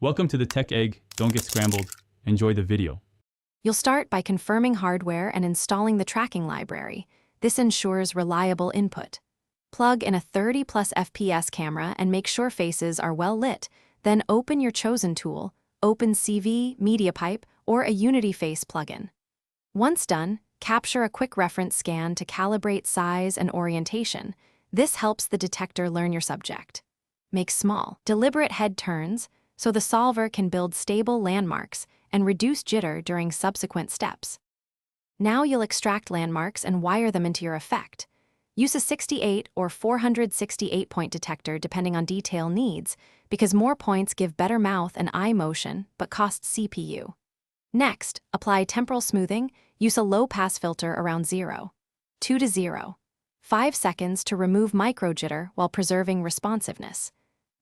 Welcome to the Tech Egg. Don't get scrambled. Enjoy the video. You'll start by confirming hardware and installing the tracking library. This ensures reliable input. Plug in a 30+ FPS camera and make sure faces are well lit. Then open your chosen tool, OpenCV, MediaPipe, or a Unity Face plugin. Once done, capture a quick reference scan to calibrate size and orientation. This helps the detector learn your subject. Make small, deliberate head turns so the solver can build stable landmarks and reduce jitter during subsequent steps. Now you'll extract landmarks and wire them into your effect. Use a 68 or 468-point detector depending on detail needs, because more points give better mouth and eye motion but cost CPU. Next, apply temporal smoothing. Use a low-pass filter around 0, 2 to 0, 5 seconds to remove micro jitter while preserving responsiveness.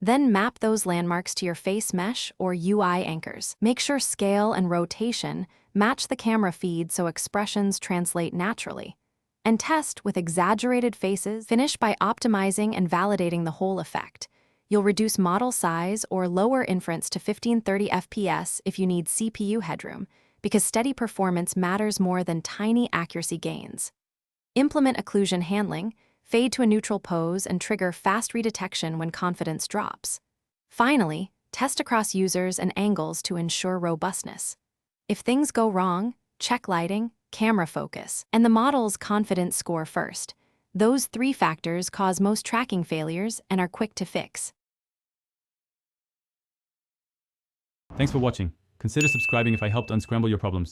Then map those landmarks to your face mesh or UI anchors. Make sure scale and rotation match the camera feed so expressions translate naturally. And test with exaggerated faces. Finish by optimizing and validating the whole effect. You'll reduce model size or lower inference to 1530 FPS if you need CPU headroom, because steady performance matters more than tiny accuracy gains. Implement occlusion handling. Fade to a neutral pose and trigger fast redetection when confidence drops. Finally, test across users and angles to ensure robustness. If things go wrong, check lighting, camera focus, and the model's confidence score first. Those 3 factors cause most tracking failures and are quick to fix. Thanks for watching. Consider subscribing if I helped unscramble your problems.